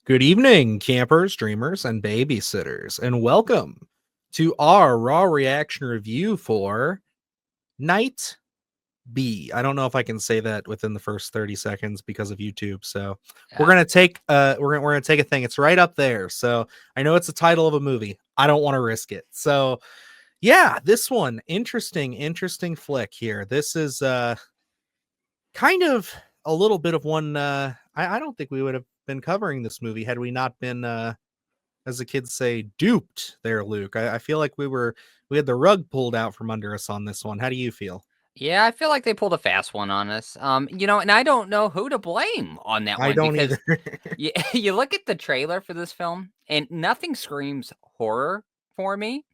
Good evening, campers, dreamers, and babysitters, and welcome to our raw reaction review for Night B. I don't know if I can say that within the first 30 seconds because of YouTube. So we're Yeah. gonna take we're gonna take a thing. It's right up there. So I know it's the title of a movie. I don't want to risk it. So yeah, this one, interesting flick here. This is kind of a little bit of one. I don't think we would have been covering this movie had we not been as the kids say, duped there, Luke. I feel like we had the rug pulled out from under us on this one. How do you feel? Yeah, I feel like they pulled a fast one on us. And I don't know who to blame on that I one don't because either. you look at the trailer for this film and nothing screams horror for me.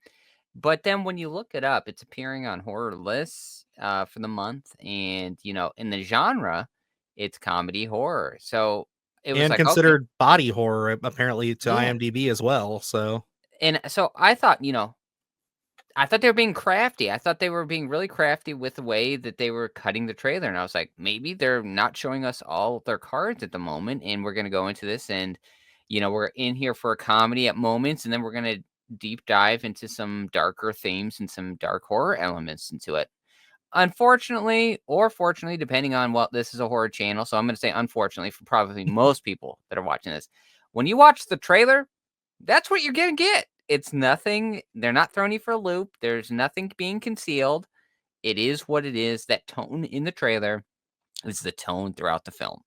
But then when you look it up, it's appearing on horror lists for the month. And, in the genre, it's comedy horror. So it was And like, okay, considered body horror apparently to yeah. IMDb as well. So And so I thought they were being crafty. I thought they were being really crafty with the way that they were cutting the trailer, and I was like, maybe they're not showing us all of their cards at the moment, and we're gonna go into this, and we're in here for a comedy at moments, and then we're gonna deep dive into some darker themes and some dark horror elements into it. Unfortunately, or fortunately, depending on what this is a horror channel, so I'm gonna say unfortunately for probably most people that are watching this. When you watch the trailer, that's what you're gonna get. It's nothing. They're not throwing you for a loop. There's nothing being concealed. It is what it is. That tone in the trailer is the tone throughout the film.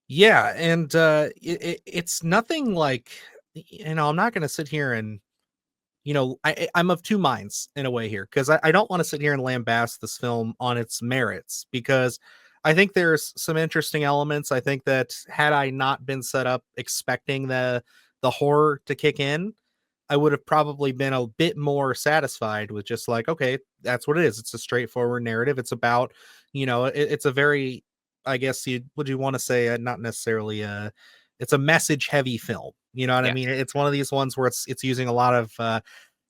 yeah, and it's nothing like I'm not gonna sit here and I'm of two minds in a way here because I don't want to sit here and lambast this film on its merits because I think there's some interesting elements. I think that had I not been set up expecting the horror to kick in, I would have probably been a bit more satisfied with just like, okay, that's what it is. It's a straightforward narrative. It's about, it's a very, I guess you would you want to say, not necessarily it's a message heavy film. You know what I Yeah, mean? It's one of these ones where it's using a lot of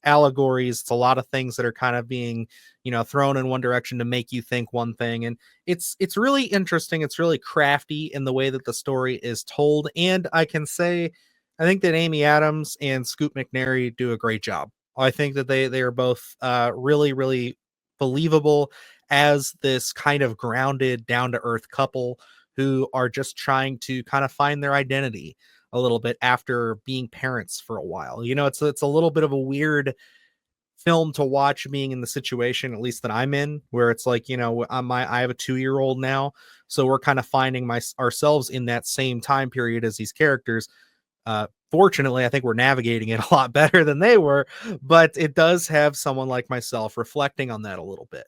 allegories. It's a lot of things that are kind of being, thrown in one direction to make you think one thing. And it's really interesting. It's really crafty in the way that the story is told. And I can say I think that Amy Adams and Scoot McNairy do a great job. I think that they are both really believable as this kind of grounded, down to earth couple who are just trying to kind of find their identity a little bit after being parents for a while. It's a little bit of a weird film to watch being in the situation at least that I'm in where it's like, I have a 2-year-old now, so we're kind of finding ourselves in that same time period as these characters. Fortunately, I think we're navigating it a lot better than they were, but it does have someone like myself reflecting on that a little bit.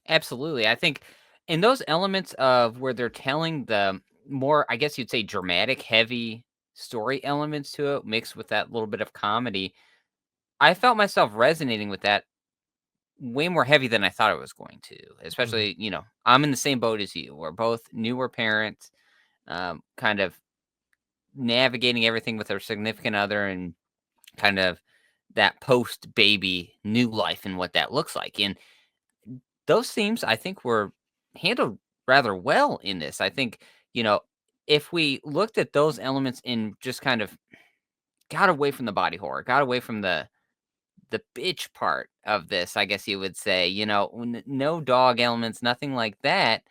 absolutely. I think in those elements of where they're telling the more, I guess you'd say, dramatic, heavy story elements to it, mixed with that little bit of comedy, I felt myself resonating with that way more heavy than I thought it was going to. Mhm. Especially, I'm in the same boat as you. We're both newer parents, kind of navigating everything with our significant other and kind of that post baby new life and what that looks like. And those themes I think were handled rather well in this. I think, you know, if we looked at those elements and just kind of got away from the body horror, got away from the bitch part of this, I guess you would say, no dog elements, nothing like that,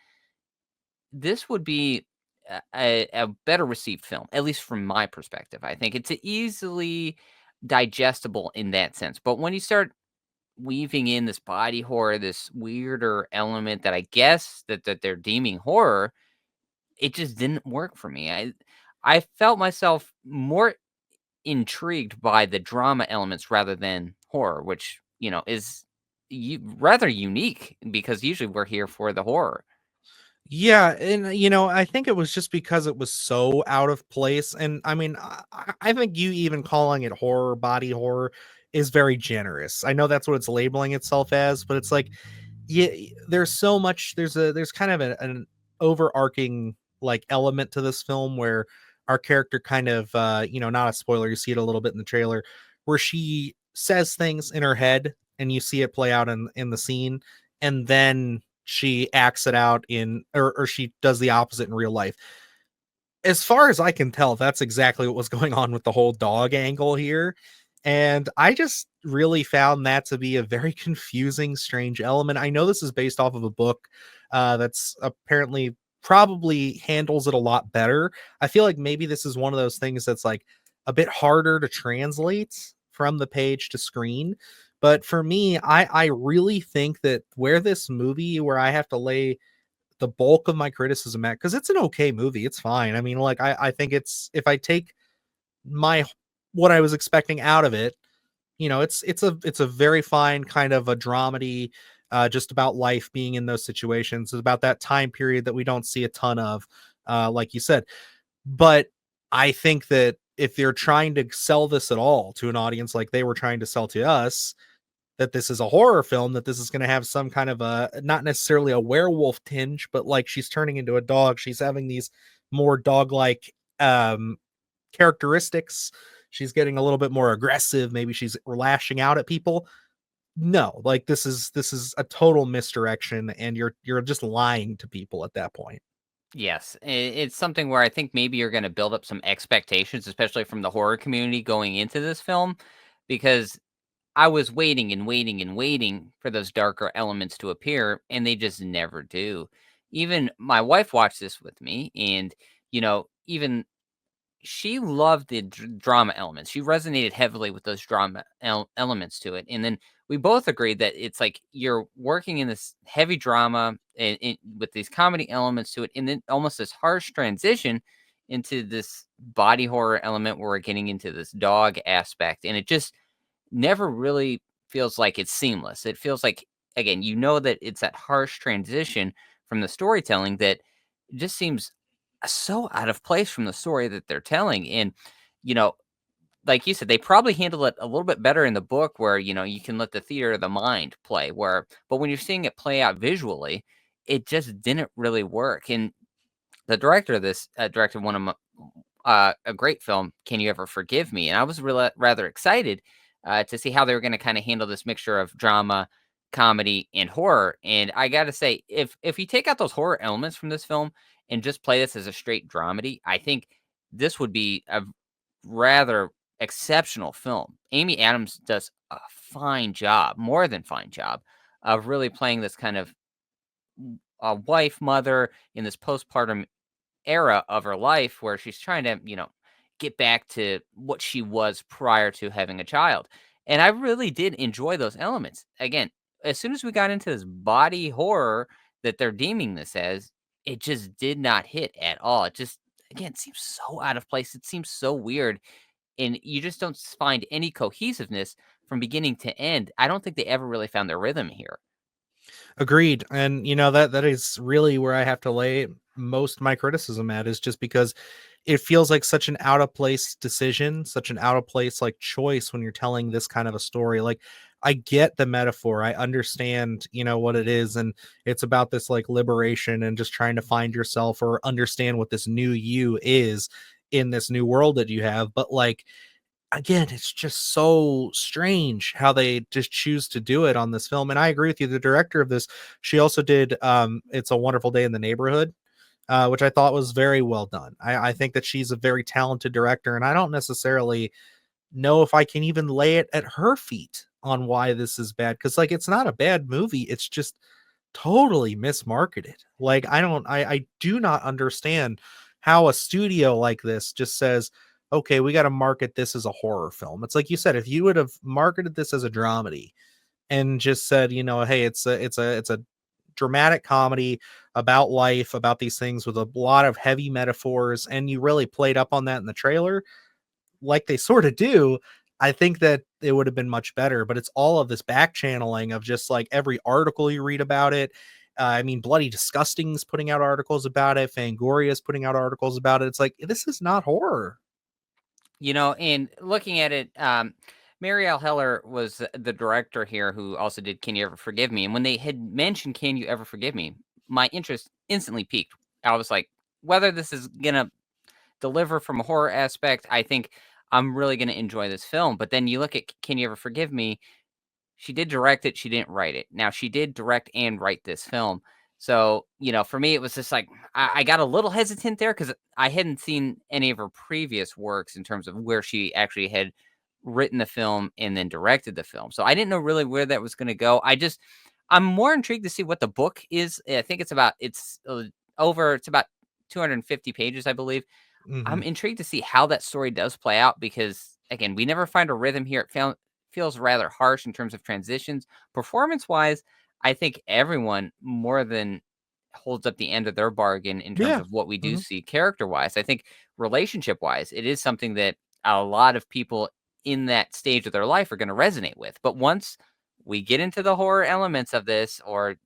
this would be a better received film, at least from my perspective. I think it's easily digestible in that sense. But when you start weaving in this body horror, this weirder element that I guess that they're deeming horror, it just didn't work for me. I felt myself more intrigued by the drama elements rather than horror, which is rather unique because usually we're here for the horror. Yeah, and I think it was just because it was so out of place. And I mean, I think you even calling it horror, body horror, is very generous. I know that's what it's labeling itself as, but it's like, yeah, there's so much. There's kind of an overarching like element to this film where our character kind of, not a spoiler. You see it a little bit in the trailer, where she says things in her head, and you see it play out in the scene, and then she acts it out or she does the opposite in real life. As far as I can tell, that's exactly what was going on with the whole dog angle here. And I just really found that to be a very confusing, strange element. I know this is based off of a book that's apparently probably handles it a lot better. I feel like maybe this is one of those things that's like a bit harder to translate from the page to screen. But for me, I really think that where I have to lay the bulk of my criticism at, because it's an okay movie. It's fine. I mean, like I think it's, if I take my what I was expecting out of it, it's a very fine kind of a dramedy, just about life being in those situations. It's about that time period that we don't see a ton of, like you said. But I think that if they're trying to sell this at all to an audience like they were trying to sell to us, that this is a horror film, that this is going to have some kind of a, not necessarily a werewolf tinge, but like she's turning into a dog. She's having these more dog-like characteristics. She's getting a little bit more aggressive. Maybe she's lashing out at people. No, like this is a total misdirection, and you're just lying to people at that point. Yes, it's something where I think maybe you're going to build up some expectations, especially from the horror community going into this film, because I was waiting and waiting and waiting for those darker elements to appear, and they just never do. Even my wife watched this with me, and even she loved the drama elements. She resonated heavily with those drama elements to it. And then we both agreed that it's like you're working in this heavy drama and with these comedy elements to it, and then almost this harsh transition into this body horror element where we're getting into this dog aspect. And it just never really feels like it's seamless. It feels like, again, that it's that harsh transition from the storytelling that just seems so out of place from the story that they're telling. And, you know, like you said, they probably handle it a little bit better in the book where, you can let the theater of the mind play but when you're seeing it play out visually, it just didn't really work. And the director of this directed one of my, a great film, Can You Ever Forgive Me? And I was really rather excited to see how they were going to kind of handle this mixture of drama, comedy, and horror. And I got to say, if you take out those horror elements from this film and just play this as a straight dramedy, I think this would be a rather exceptional film. Amy Adams does a fine job, more than fine job, of really playing this kind of a wife, mother in this postpartum era of her life where she's trying to, get back to what she was prior to having a child. And I really did enjoy those elements. Again, as soon as we got into this body horror that they're deeming this as, it just did not hit at all. It just, again, seems so out of place. It seems so weird. And you just don't find any cohesiveness from beginning to end. I don't think they ever really found their rhythm here. Agreed. And that is really where I have to lay most of my criticism at, is just because it feels like such an out of place decision, such an out of place like choice when you're telling this kind of a story. Like, I get the metaphor. I understand, what it is, and it's about this like liberation and just trying to find yourself or understand what this new you is in this new world that you have. But like, again, it's just so strange how they just choose to do it on this film. And I agree with you. The director of this, she also did It's a Wonderful Day in the Neighborhood, which I thought was very well done. I think that she's a very talented director, and I don't necessarily know if I can even lay it at her feet on why this is bad. Cause like, it's not a bad movie. It's just totally mismarketed. Like, I do not understand how a studio like this just says, okay, we got to market this as a horror film. It's like you said, if you would have marketed this as a dramedy and just said, hey, it's a dramatic comedy about life, about these things with a lot of heavy metaphors, and you really played up on that in the trailer, like they sort of do, I think that it would have been much better. But it's all of this back channeling of just like every article you read about it. I mean, Bloody Disgusting's putting out articles about it. Fangoria's putting out articles about it. It's like, this is not horror. And looking at it, Marielle Heller was the director here who also did Can You Ever Forgive Me? And when they had mentioned Can You Ever Forgive Me, my interest instantly peaked. I was like, whether this is going to deliver from a horror aspect, I think I'm really going to enjoy this film. But then you look at Can You Ever Forgive Me? She did direct it, she didn't write it. Now, she did direct and write this film. So, for me, it was just like I got a little hesitant there because I hadn't seen any of her previous works in terms of where she actually had written the film and then directed the film. So I didn't know really where that was going to go. I'm more intrigued to see what the book is. I think it's about 250 pages, I believe. Hmm. I'm intrigued to see how that story does play out because, again, we never find a rhythm here. Feels rather harsh in terms of transitions. Performance wise, I think everyone more than holds up the end of their bargain in terms Yeah. of what we do Hmm. see character wise. I think relationship wise, it is something that a lot of people in that stage of their life are going to resonate with. But once we get into the horror elements of this, or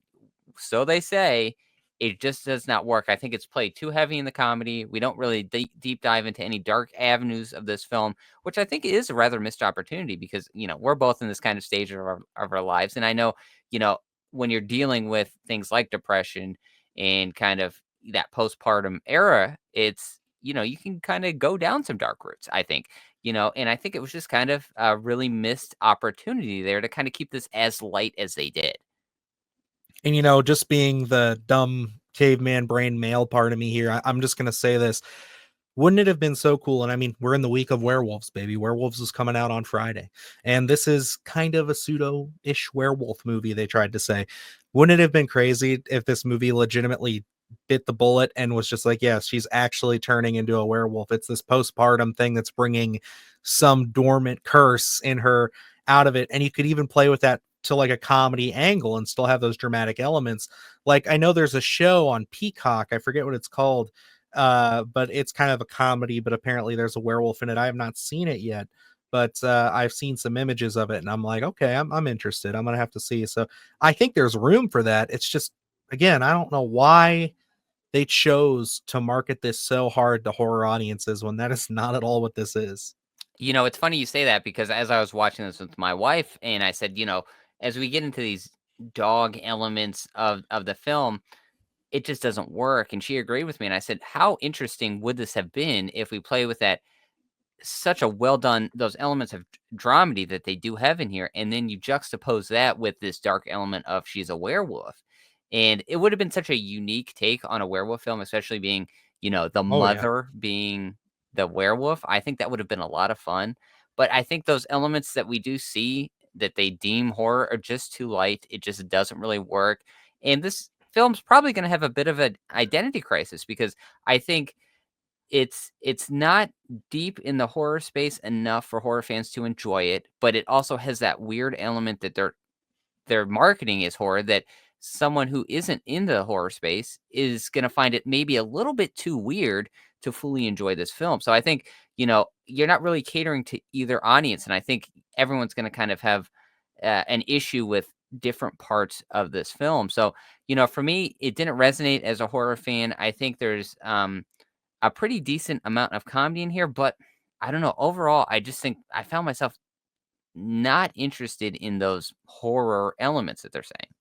so they say, it just does not work. I think it's played too heavy in the comedy. We don't really deep dive into any dark avenues of this film, which I think is a rather missed opportunity because, we're both in this kind of stage of our lives. And I know, you know, when you're dealing with things like depression and kind of that postpartum era, you can kind of go down some dark routes, I think, and I think it was just kind of a really missed opportunity there to kind of keep this as light as they did. And just being the dumb caveman brain male part of me here, I'm just gonna say this. Wouldn't it have been so cool? And I mean, we're in the week of werewolves, baby. Werewolves is coming out on Friday. And this is kind of a pseudo-ish werewolf movie, they tried to say. Wouldn't it have been crazy if this movie legitimately bit the bullet and was just like, yes, she's actually turning into a werewolf. It's this postpartum thing that's bringing some dormant curse in her out of it. And you could even play with that to like a comedy angle and still have those dramatic elements. Like, I know there's a show on Peacock, I forget what it's called, but it's kind of a comedy, but apparently there's a werewolf in it. I have not seen it yet, but I've seen some images of it and I'm like, okay, I'm interested. I'm gonna have to see. So I think there's room for that. It's just, again, I don't know why they chose to market this so hard to horror audiences when that is not at all what this is. It's funny you say that because as I was watching this with my wife, and I said, as we get into these dog elements of the film, it just doesn't work. And she agreed with me. And I said, how interesting would this have been if we play with that such a well done those elements of dramedy that they do have in here, and then you juxtapose that with this dark element of she's a werewolf, and it would have been such a unique take on a werewolf film, especially being the Oh yeah. mother being the werewolf. I think that would have been a lot of fun, but I think those elements that we do see that they deem horror are just too light. It just doesn't really work, and this film's probably going to have a bit of an identity crisis because I think it's not deep in the horror space enough for horror fans to enjoy it, but it also has that weird element that they're marketing as horror that someone who isn't in the horror space is going to find it maybe a little bit too weird to fully enjoy this film. So I think, you're not really catering to either audience, and I think everyone's going to kind of have an issue with different parts of this film. So, for me, it didn't resonate as a horror fan. I think there's a pretty decent amount of comedy in here, but I don't know. Overall, I just think I found myself not interested in those horror elements that they're saying.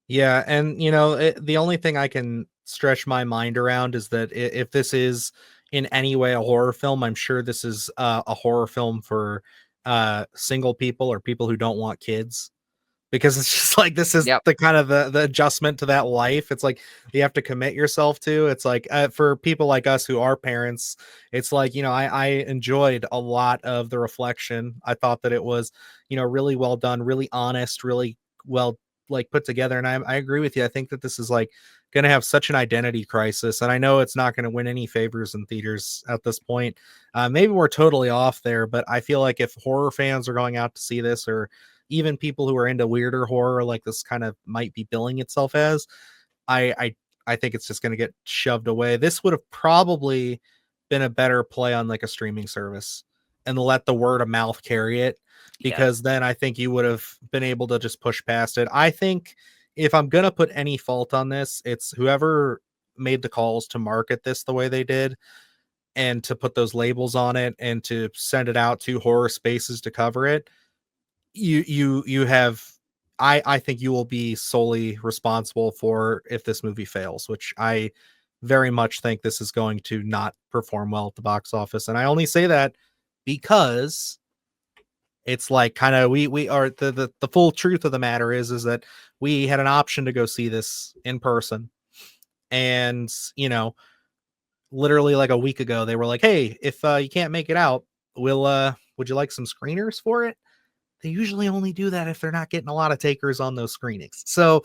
Yeah, and the only thing I can stretch my mind around is that if this is in any way a horror film, I'm sure this is a horror film for single people or people who don't want kids, because it's just like this is Yep. the kind of the adjustment to that life. It's like you have to commit yourself to. It's like for people like us who are parents, it's like I enjoyed a lot of the reflection. I thought that it was really well done, really honest, really well like put together. And I agree with you. I think that this is like going to have such an identity crisis, and I know it's not going to win any favors in theaters at this point. Maybe we're totally off there, but I feel like if horror fans are going out to see this, or even people who are into weirder horror like this kind of might be billing itself as, I I I think it's just going to get shoved away. This would have probably been a better play on like a streaming service and let the word of mouth carry it, because Yes. then I think you would have been able to just push past it. I think if I'm going to put any fault on this, it's whoever made the calls to market this the way they did and to put those labels on it and to send it out to horror spaces to cover it. You have, I think you will be solely responsible for if this movie fails, which I very much think this is going to not perform well at the box office. And I only say that because It's like kind of we are the full truth of the matter is that we had an option to go see this in person, and literally like a week ago they were like, hey, if you can't make it out, we'll would you like some screeners for it? They usually only do that if they're not getting a lot of takers on those screenings. So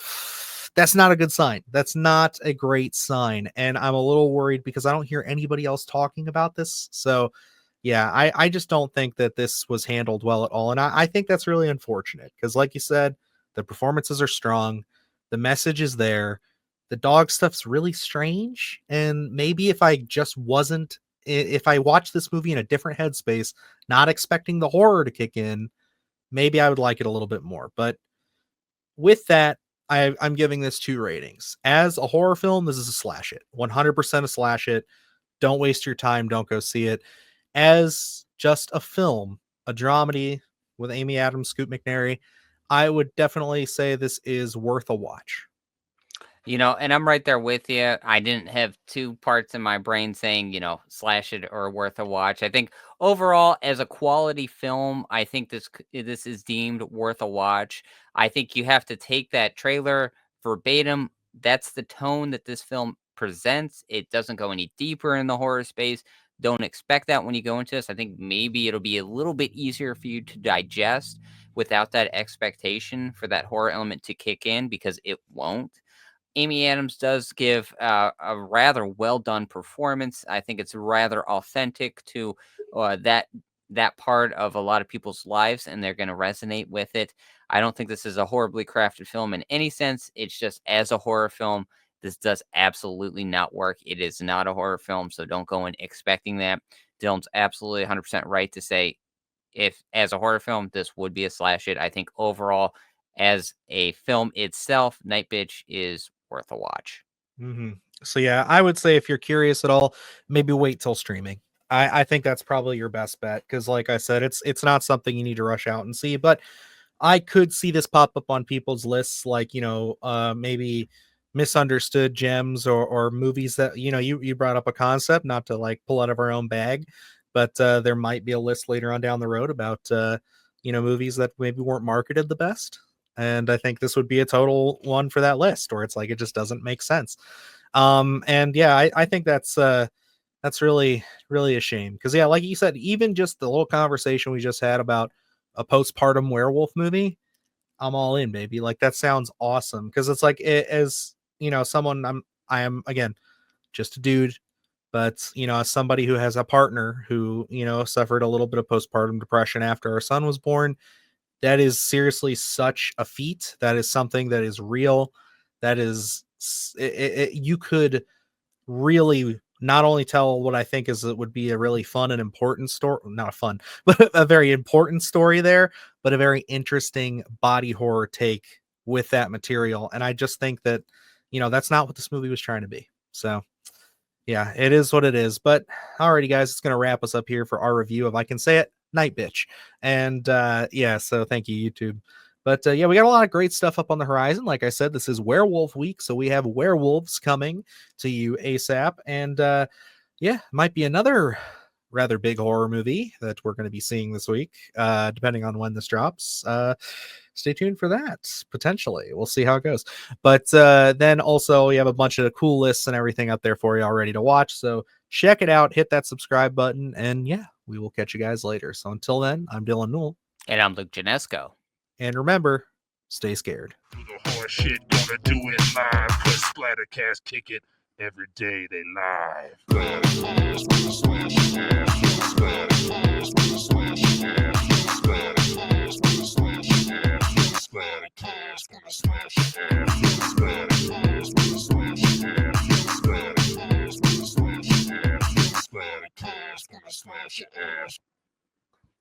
that's not a good sign. That's not a great sign. And I'm a little worried because I don't hear anybody else talking about this. So yeah, I just don't think that this was handled well at all. And I think that's really unfortunate because, like you said, the performances are strong. The message is there. The dog stuff's really strange. And maybe if I just wasn't, if I watched this movie in a different headspace, not expecting the horror to kick in, maybe I would like it a little bit more. But with that, I'm giving this 2 ratings. As a horror film, this is a slash it. 100% a slash it. Don't waste your time. Don't go see it. As just a film, a dramedy with Amy Adams, Scoot McNairy, I would definitely say this is worth a watch. And I'm right there with you. I didn't have 2 parts in my brain saying, slash it or worth a watch. I think overall, as a quality film, I think this is deemed worth a watch. I think you have to take that trailer verbatim. That's the tone that this film presents. It doesn't go any deeper in the horror space. Don't expect that when you go into this. I think maybe it'll be a little bit easier for you to digest without that expectation for that horror element to kick in, because it won't. Amy Adams does give a rather well done performance. I think it's rather authentic to that part of a lot of people's lives, and they're going to resonate with it. I don't think this is a horribly crafted film in any sense. It's just, as a horror film, this does absolutely not work. It is not a horror film, so don't go in expecting that. Dylan's absolutely 100% right to say, if as a horror film, this would be a slash it. I think overall, as a film itself, Night Bitch is worth a watch. So yeah, I would say if you're curious at all, maybe wait till streaming. I think that's probably your best bet because, like I said, it's not something you need to rush out and see. But I could see this pop up on people's lists, like maybe misunderstood gems or movies that you brought up a concept, not to like pull out of our own bag, but there might be a list later on down the road about movies that maybe weren't marketed the best. And I think this would be a total one for that list, where it's like it just doesn't make sense. And yeah, I think that's really, really a shame. Because yeah, like you said, even just the little conversation we just had about a postpartum werewolf movie, I'm all in, baby. Like that sounds awesome. Because it's like as someone I am again just a dude, but as somebody who has a partner who suffered a little bit of postpartum depression after our son was born, that is seriously such a feat. That is something that is real. That is you could really not only tell what I think is it would be a really fun and important story, not fun, but a very important story there, but a very interesting body horror take with that material. And I just think that, that's not what this movie was trying to be. So yeah, it is what it is. But alrighty, guys, it's gonna wrap us up here for our review of I Can Say It, Night Bitch. And yeah, so thank you, YouTube. But yeah, we got a lot of great stuff up on the horizon. Like I said, this is werewolf week, so we have werewolves coming to you ASAP. And yeah, might be another rather big horror movie that we're going to be seeing this week, depending on when this drops. Stay tuned for that. Potentially, we'll see how it goes. But then also we have a bunch of cool lists and everything up there for you already to watch. So check it out, hit that subscribe button, and yeah, we will catch you guys later. So until then, I'm Dylan Newell. And I'm Luke Janesco. And remember, stay scared. Do the hard shit, gonna do it live. Cause Splattercast kick it every day they live. Splattercast, gonna slash your ass. Splattercast, gonna slash your ass. Splattercast, gonna slash your ass. Splattercast, gonna slash your ass. Splattercast, gonna slash your ass. Splattercast, gonna slash your ass. Splattercast, gonna slash your ass.